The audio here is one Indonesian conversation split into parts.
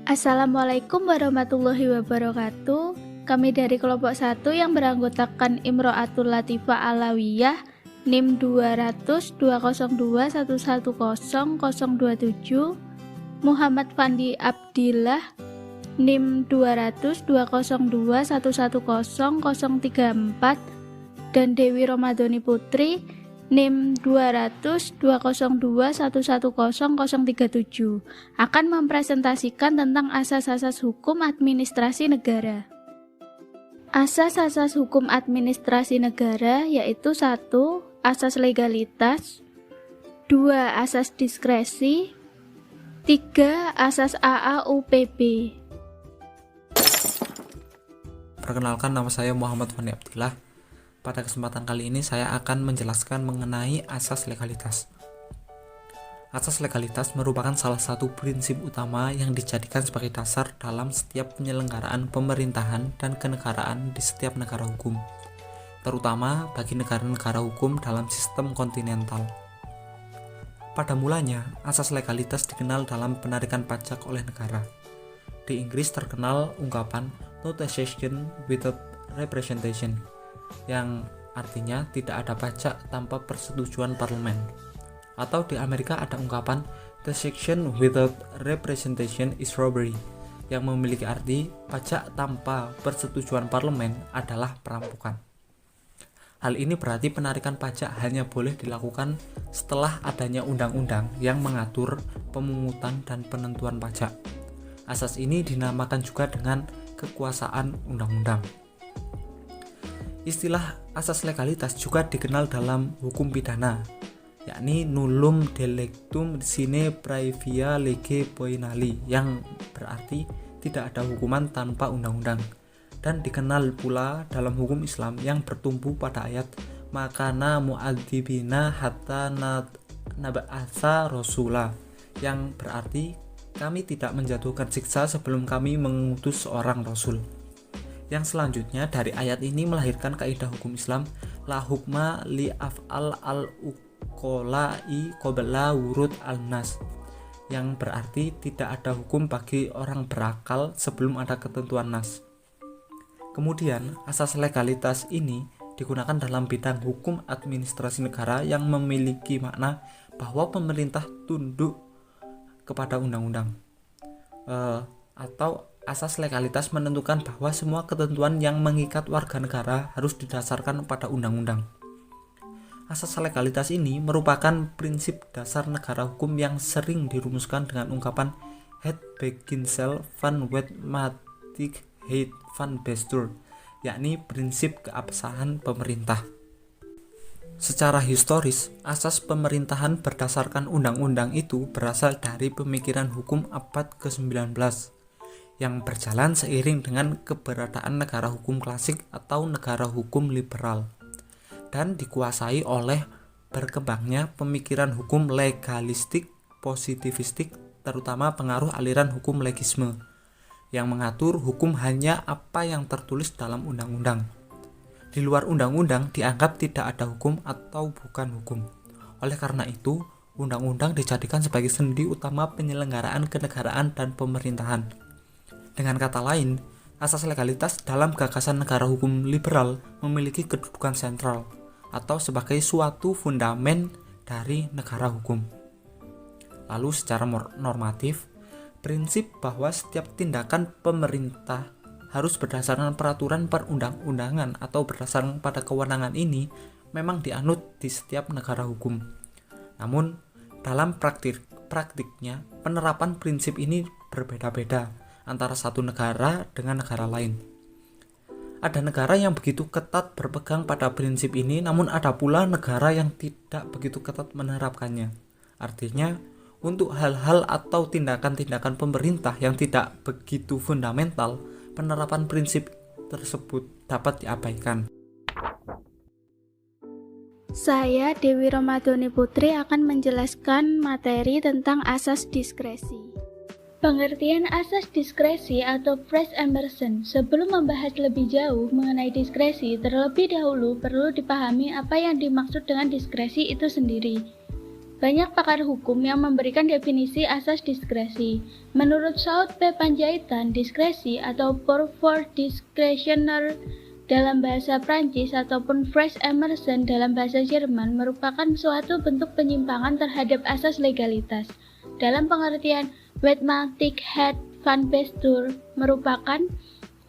Assalamualaikum warahmatullahi wabarakatuh. Kami dari kelompok 1 yang beranggotakan Imro'atul Latifah Alawiyah NIM 2002021100027, Muhammad Fandi Abdillah NIM 2002021100034, dan Dewi Romadhoni Putri NIM 2002021100037 akan mempresentasikan tentang asas-asas hukum administrasi negara. Asas-asas hukum administrasi negara yaitu 1. Asas legalitas, 2. Asas diskresi, 3. Asas AAUPB. Perkenalkan, nama saya Muhammad Fandi Abdillah. Pada kesempatan kali ini saya akan menjelaskan mengenai asas legalitas. Asas legalitas merupakan salah satu prinsip utama yang dijadikan sebagai dasar dalam setiap penyelenggaraan pemerintahan dan kenegaraan di setiap negara hukum, terutama bagi negara-negara hukum dalam sistem kontinental. Pada mulanya, asas legalitas dikenal dalam penarikan pajak oleh negara. Di Inggris terkenal ungkapan "no taxation without representation", yang artinya tidak ada pajak tanpa persetujuan parlemen. Atau di Amerika ada ungkapan "taxation without representation is robbery", yang memiliki arti pajak tanpa persetujuan parlemen adalah perampokan. Hal ini berarti penarikan pajak hanya boleh dilakukan setelah adanya undang-undang yang mengatur pemungutan dan penentuan pajak. Asas ini dinamakan juga dengan kekuasaan undang-undang. Istilah asas legalitas juga dikenal dalam hukum pidana, yakni nullum delictum sine praevia lege poenali, yang berarti tidak ada hukuman tanpa undang-undang, dan dikenal pula dalam hukum Islam yang bertumpu pada ayat makana mu'adzibina hatta nab'atsa rasula, yang berarti kami tidak menjatuhkan siksa sebelum kami mengutus seorang rasul. Yang selanjutnya dari ayat ini melahirkan kaidah hukum Islam la hukma li af'al al-uqola'i qabla wurud al-nas, yang berarti tidak ada hukum bagi orang berakal sebelum ada ketentuan nas. Kemudian asas legalitas ini digunakan dalam bidang hukum administrasi negara yang memiliki makna bahwa pemerintah tunduk kepada undang-undang. Atau asas legalitas menentukan bahwa semua ketentuan yang mengikat warga negara harus didasarkan pada undang-undang. Asas legalitas ini merupakan prinsip dasar negara hukum yang sering dirumuskan dengan ungkapan het beginsel van wetmatigheid van bestuur, yakni prinsip keabsahan pemerintah. Secara historis, asas pemerintahan berdasarkan undang-undang itu berasal dari pemikiran hukum abad ke-19 yang berjalan seiring dengan keberadaan negara hukum klasik atau negara hukum liberal, dan dikuasai oleh berkembangnya pemikiran hukum legalistik positivistik, terutama pengaruh aliran hukum legisme yang mengatur hukum hanya apa yang tertulis dalam undang-undang. Di luar undang-undang dianggap tidak ada hukum atau bukan hukum. Oleh karena itu, undang-undang dijadikan sebagai sendi utama penyelenggaraan kenegaraan dan pemerintahan. Dengan kata lain, asas legalitas dalam gagasan negara hukum liberal memiliki kedudukan sentral atau sebagai suatu fundamen dari negara hukum. Lalu secara normatif, prinsip bahwa setiap tindakan pemerintah harus berdasarkan peraturan perundang-undangan atau berdasarkan pada kewenangan ini memang dianut di setiap negara hukum. Namun, dalam praktiknya, penerapan prinsip ini berbeda-beda antara satu negara dengan negara lain. Ada negara yang begitu ketat berpegang pada prinsip ini, namun ada pula negara yang tidak begitu ketat menerapkannya. Artinya, untuk hal-hal atau tindakan-tindakan pemerintah yang tidak begitu fundamental, penerapan prinsip tersebut dapat diabaikan. Saya, Dewi Romadhoni Putri, akan menjelaskan materi tentang asas diskresi. Pengertian asas diskresi atau phrase Emerson. Sebelum membahas lebih jauh mengenai diskresi, terlebih dahulu perlu dipahami apa yang dimaksud dengan diskresi itu sendiri. Banyak pakar hukum yang memberikan definisi asas diskresi. Menurut Saud P. Panjaitan, diskresi atau pouvoir discrétionnaire dalam bahasa Prancis ataupun phrase emersen dalam bahasa Jerman merupakan suatu bentuk penyimpangan terhadap asas legalitas. Dalam pengertian Wetmatic Het van Bestur merupakan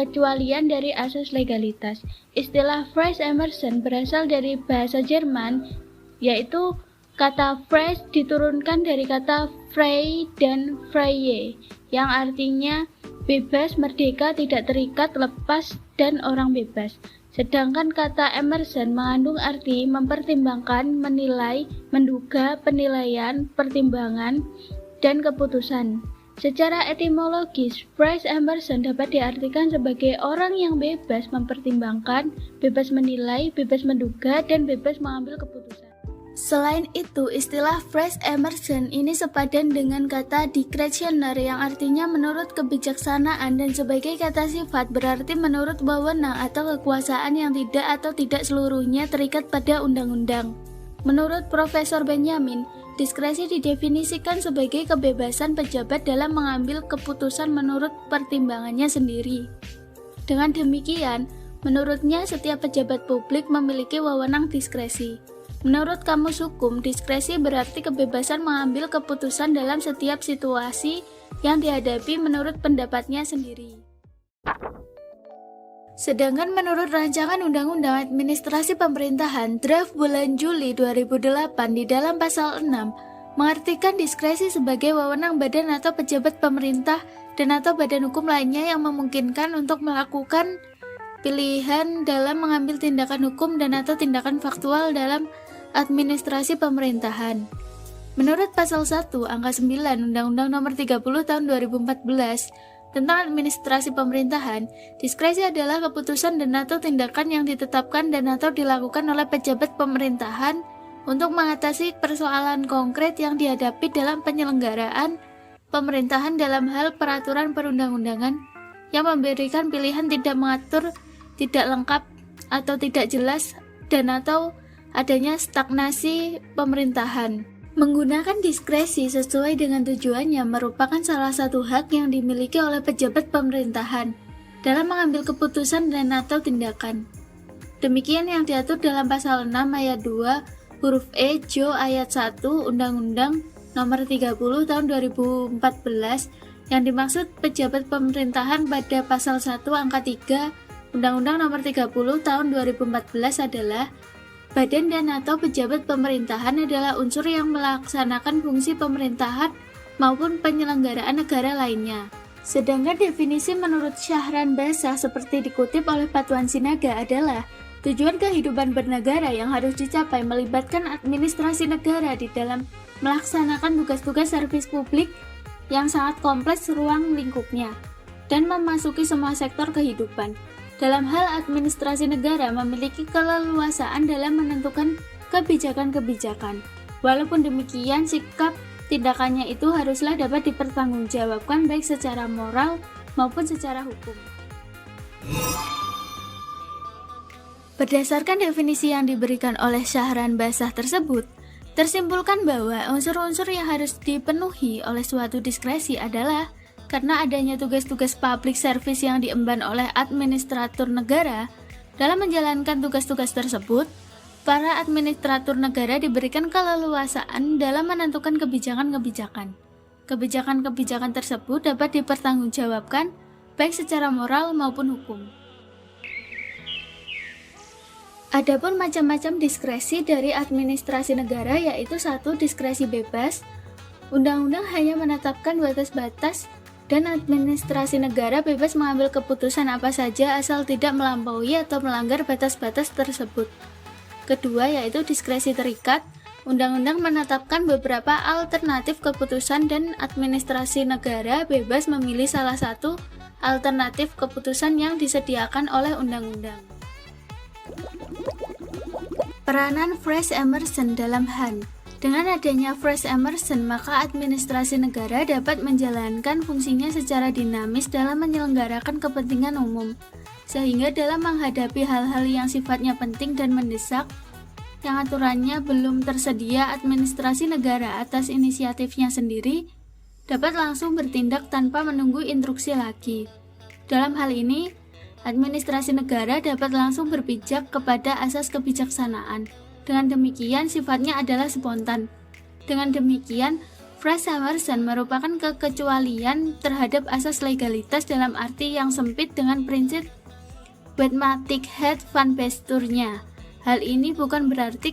kecualian dari asas legalitas. Istilah phrase emersen berasal dari bahasa Jerman, yaitu kata phrase diturunkan dari kata frei dan freie, yang artinya bebas, merdeka, tidak terikat, lepas, dan orang bebas. Sedangkan kata emerson mengandung arti mempertimbangkan, menilai, menduga, penilaian, pertimbangan, dan keputusan. Secara etimologis, phrase emerson dapat diartikan sebagai orang yang bebas mempertimbangkan, bebas menilai, bebas menduga, dan bebas mengambil keputusan. Selain itu, istilah phrase emerson ini sepadan dengan kata discretionnaire yang artinya menurut kebijaksanaan dan sebagai kata sifat berarti menurut wewenang atau kekuasaan yang tidak atau tidak seluruhnya terikat pada undang-undang. Menurut Profesor Benjamin, diskresi didefinisikan sebagai kebebasan pejabat dalam mengambil keputusan menurut pertimbangannya sendiri. Dengan demikian, menurutnya setiap pejabat publik memiliki wewenang diskresi. Menurut Kamus Hukum, diskresi berarti kebebasan mengambil keputusan dalam setiap situasi yang dihadapi menurut pendapatnya sendiri. Sedangkan menurut Rancangan Undang-Undang Administrasi Pemerintahan draft bulan Juli 2008 di dalam pasal 6 mengartikan diskresi sebagai wewenang badan atau pejabat pemerintah dan atau badan hukum lainnya yang memungkinkan untuk melakukan pilihan dalam mengambil tindakan hukum dan atau tindakan faktual dalam administrasi pemerintahan. Menurut pasal 1 angka 9 Undang-Undang Nomor 30 Tahun 2014 tentang administrasi pemerintahan, diskresi adalah keputusan dan atau tindakan yang ditetapkan dan atau dilakukan oleh pejabat pemerintahan untuk mengatasi persoalan konkret yang dihadapi dalam penyelenggaraan pemerintahan dalam hal peraturan perundang-undangan yang memberikan pilihan tidak mengatur, tidak lengkap, atau tidak jelas, dan atau adanya stagnasi pemerintahan. Menggunakan diskresi sesuai dengan tujuannya merupakan salah satu hak yang dimiliki oleh pejabat pemerintahan dalam mengambil keputusan dan atau tindakan. Demikian yang diatur dalam pasal 6 ayat 2 huruf E Jo ayat 1 Undang-Undang Nomor 30 Tahun 2014 yang dimaksud pejabat pemerintahan pada pasal 1 angka 3 Undang-Undang Nomor 30 Tahun 2014 adalah badan dan atau pejabat pemerintahan adalah unsur yang melaksanakan fungsi pemerintahan maupun penyelenggaraan negara lainnya. Sedangkan definisi menurut Syahran Basah seperti dikutip oleh Patuan Sinaga adalah tujuan kehidupan bernegara yang harus dicapai melibatkan administrasi negara di dalam melaksanakan tugas-tugas servis publik yang sangat kompleks ruang lingkupnya dan memasuki semua sektor kehidupan. Dalam hal administrasi negara memiliki keleluasaan dalam menentukan kebijakan-kebijakan. Walaupun demikian, sikap tindakannya itu haruslah dapat dipertanggungjawabkan baik secara moral maupun secara hukum. Berdasarkan definisi yang diberikan oleh Syahran Basah tersebut, tersimpulkan bahwa unsur-unsur yang harus dipenuhi oleh suatu diskresi adalah karena adanya tugas-tugas public service yang diemban oleh administratur negara. Dalam menjalankan tugas-tugas tersebut, para administratur negara diberikan keleluasaan dalam menentukan kebijakan-kebijakan. Kebijakan-kebijakan tersebut dapat dipertanggungjawabkan baik secara moral maupun hukum. Adapun macam-macam diskresi dari administrasi negara yaitu 1. Diskresi bebas. Undang-undang hanya menetapkan batas-batas dan administrasi negara bebas mengambil keputusan apa saja asal tidak melampaui atau melanggar batas-batas tersebut. Kedua, yaitu diskresi terikat. Undang-undang menetapkan beberapa alternatif keputusan dan administrasi negara bebas memilih salah satu alternatif keputusan yang disediakan oleh undang-undang. Peranan phrase emerson dalam HAN. Dengan adanya phrase emerson, maka administrasi negara dapat menjalankan fungsinya secara dinamis dalam menyelenggarakan kepentingan umum, sehingga dalam menghadapi hal-hal yang sifatnya penting dan mendesak, yang aturannya belum tersedia administrasi negara atas inisiatifnya sendiri dapat langsung bertindak tanpa menunggu instruksi lagi. Dalam hal ini, administrasi negara dapat langsung berpijak kepada asas kebijaksanaan. Dengan demikian, sifatnya adalah spontan. Dengan demikian, Fresh Emerson merupakan kekecualian terhadap asas legalitas dalam arti yang sempit dengan prinsip Wetmatic Head Van Besturnya. Hal ini bukan berarti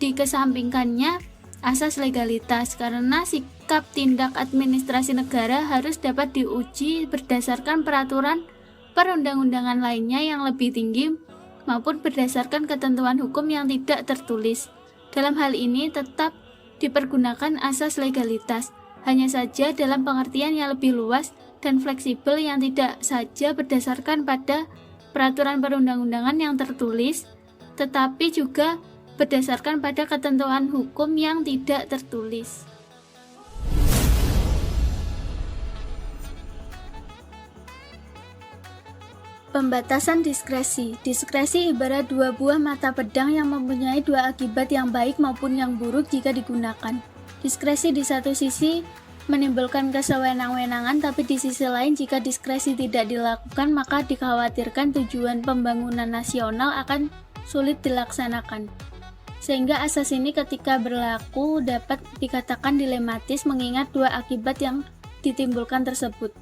dikesampingkannya asas legalitas, karena sikap tindak administrasi negara harus dapat diuji berdasarkan peraturan perundang-undangan lainnya yang lebih tinggi maupun berdasarkan ketentuan hukum yang tidak tertulis. Dalam hal ini tetap dipergunakan asas legalitas, hanya saja dalam pengertian yang lebih luas dan fleksibel yang tidak saja berdasarkan pada peraturan perundang-undangan yang tertulis, tetapi juga berdasarkan pada ketentuan hukum yang tidak tertulis. Pembatasan diskresi. Diskresi ibarat dua buah mata pedang yang mempunyai dua akibat yang baik maupun yang buruk jika digunakan. Diskresi di satu sisi menimbulkan kesewenang-wenangan, tapi di sisi lain jika diskresi tidak dilakukan maka dikhawatirkan tujuan pembangunan nasional akan sulit dilaksanakan. Sehingga asas ini ketika berlaku dapat dikatakan dilematis mengingat dua akibat yang ditimbulkan tersebut.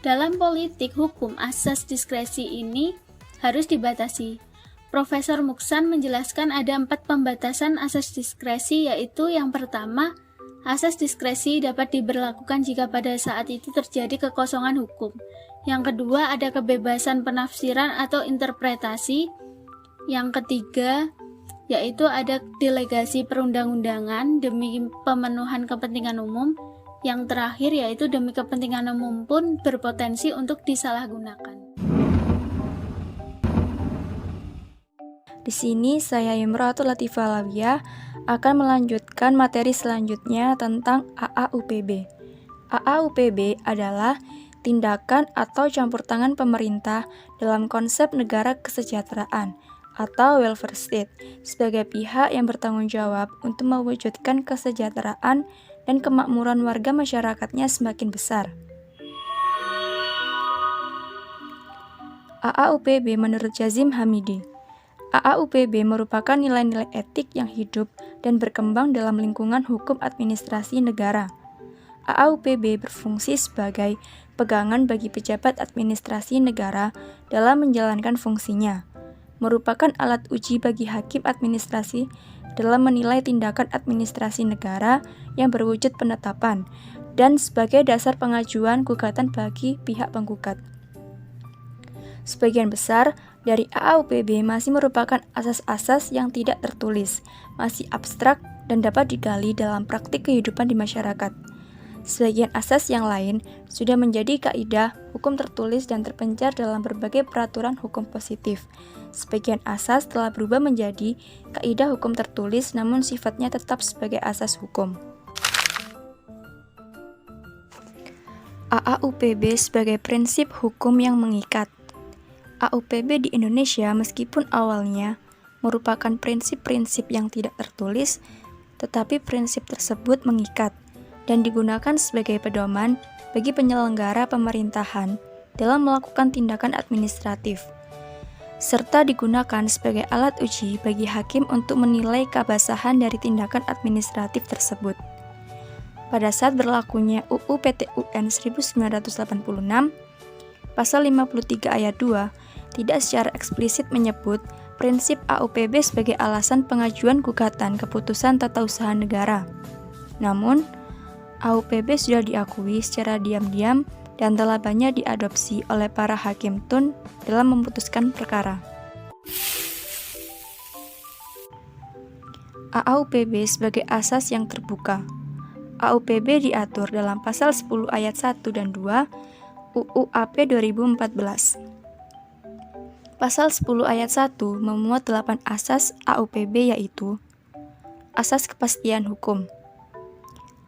Dalam politik hukum, asas diskresi ini harus dibatasi. Profesor Muksan menjelaskan ada 4 pembatasan asas diskresi, yaitu yang pertama, asas diskresi dapat diberlakukan jika pada saat itu terjadi kekosongan hukum. Yang kedua, ada kebebasan penafsiran atau interpretasi. Yang ketiga, yaitu ada delegasi perundang-undangan demi pemenuhan kepentingan umum. Yang terakhir yaitu demi kepentingan umum pun berpotensi untuk disalahgunakan. Di sini saya Imratul Latifah Alawiyah akan melanjutkan materi selanjutnya tentang AAUPB. AAUPB adalah tindakan atau campur tangan pemerintah dalam konsep negara kesejahteraan atau welfare state sebagai pihak yang bertanggung jawab untuk mewujudkan kesejahteraan dan kemakmuran warga masyarakatnya semakin besar. AAUPB menurut Yazim Hamidi. AAUPB merupakan nilai-nilai etik yang hidup dan berkembang dalam lingkungan hukum administrasi negara. AAUPB berfungsi sebagai pegangan bagi pejabat administrasi negara dalam menjalankan fungsinya, merupakan alat uji bagi hakim administrasi dalam menilai tindakan administrasi negara yang berwujud penetapan, dan sebagai dasar pengajuan gugatan bagi pihak penggugat. Sebagian besar dari AAUPB masih merupakan asas-asas yang tidak tertulis, masih abstrak dan dapat digali dalam praktik kehidupan di masyarakat. Sebagian asas yang lain sudah menjadi kaidah hukum tertulis dan terpencar dalam berbagai peraturan hukum positif. Sebagian asas telah berubah menjadi kaidah hukum tertulis namun sifatnya tetap sebagai asas hukum. AAUPB sebagai prinsip hukum yang mengikat. AUPB di Indonesia meskipun awalnya merupakan prinsip-prinsip yang tidak tertulis, tetapi prinsip tersebut mengikat dan digunakan sebagai pedoman bagi penyelenggara pemerintahan dalam melakukan tindakan administratif, serta digunakan sebagai alat uji bagi hakim untuk menilai keabsahan dari tindakan administratif tersebut. Pada saat berlakunya UU PT-UN 1986, Pasal 53 ayat 2 tidak secara eksplisit menyebut prinsip AUPB sebagai alasan pengajuan gugatan keputusan tata usaha negara. Namun, AUPB sudah diakui secara diam-diam dan telah banyak diadopsi oleh para hakim tun dalam memutuskan perkara. AAUPB sebagai asas yang terbuka. AUPB diatur dalam pasal 10 ayat 1 dan 2 UU AP 2014. Pasal 10 ayat 1 memuat 8 asas AUPB yaitu asas kepastian hukum,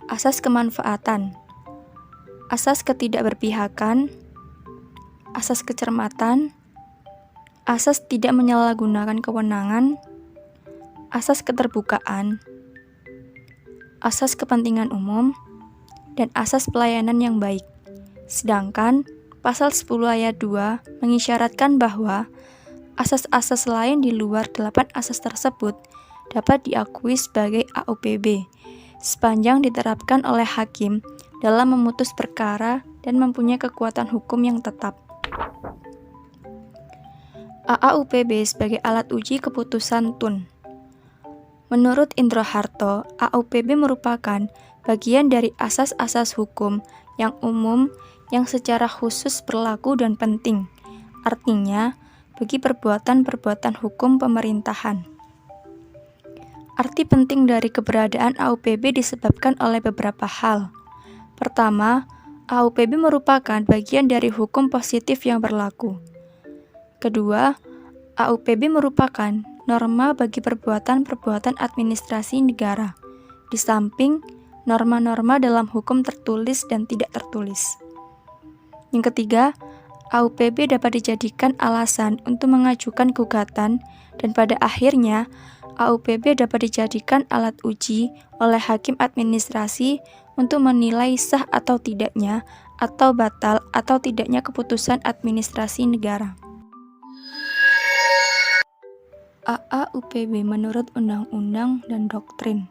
asas kemanfaatan, asas ketidakberpihakan, asas kecermatan, asas tidak menyalahgunakan kewenangan, asas keterbukaan, asas kepentingan umum, dan asas pelayanan yang baik. Sedangkan pasal 10 ayat 2 mengisyaratkan bahwa asas-asas lain di luar 8 asas tersebut dapat diakui sebagai AUPB sepanjang diterapkan oleh hakim dalam memutus perkara dan mempunyai kekuatan hukum yang tetap. AAUPB sebagai alat uji keputusan TUN. Menurut Indro Harto, AUPB merupakan bagian dari asas-asas hukum yang umum yang secara khusus berlaku dan penting, artinya bagi perbuatan-perbuatan hukum pemerintahan. Arti penting dari keberadaan AUPB disebabkan oleh beberapa hal. Pertama, AUPB merupakan bagian dari hukum positif yang berlaku. Kedua, AUPB merupakan norma bagi perbuatan-perbuatan administrasi negara, di samping norma-norma dalam hukum tertulis dan tidak tertulis. Yang ketiga, AUPB dapat dijadikan alasan untuk mengajukan gugatan dan pada akhirnya AUPB dapat dijadikan alat uji oleh hakim administrasi untuk menilai sah atau tidaknya atau batal atau tidaknya keputusan administrasi negara. AAUPB menurut undang-undang dan doktrin.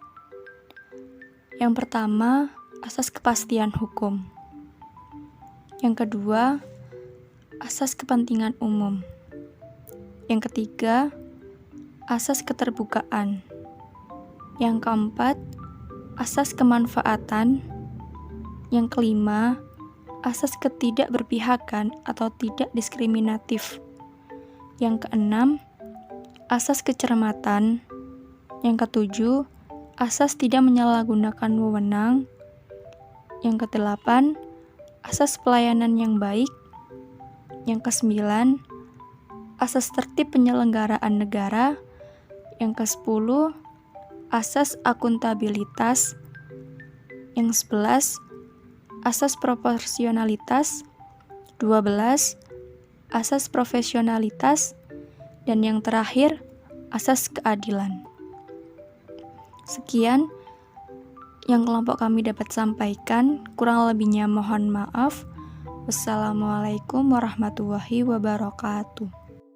Yang pertama, asas kepastian hukum. Yang kedua, asas kepentingan umum. Yang ketiga, asas keterbukaan. Yang keempat, asas kemanfaatan. Yang kelima, asas ketidakberpihakan atau tidak diskriminatif. Yang keenam, asas kecermatan. Yang ketujuh, asas tidak menyalahgunakan wewenang. Yang kedelapan, asas pelayanan yang baik. Yang kesembilan, asas tertib penyelenggaraan negara. Yang ke-10, asas akuntabilitas. Yang 11, asas proporsionalitas. 12, asas profesionalitas. Dan yang terakhir, asas keadilan. Sekian yang kelompok kami dapat sampaikan, kurang lebihnya mohon maaf. Wassalamualaikum warahmatullahi wabarakatuh.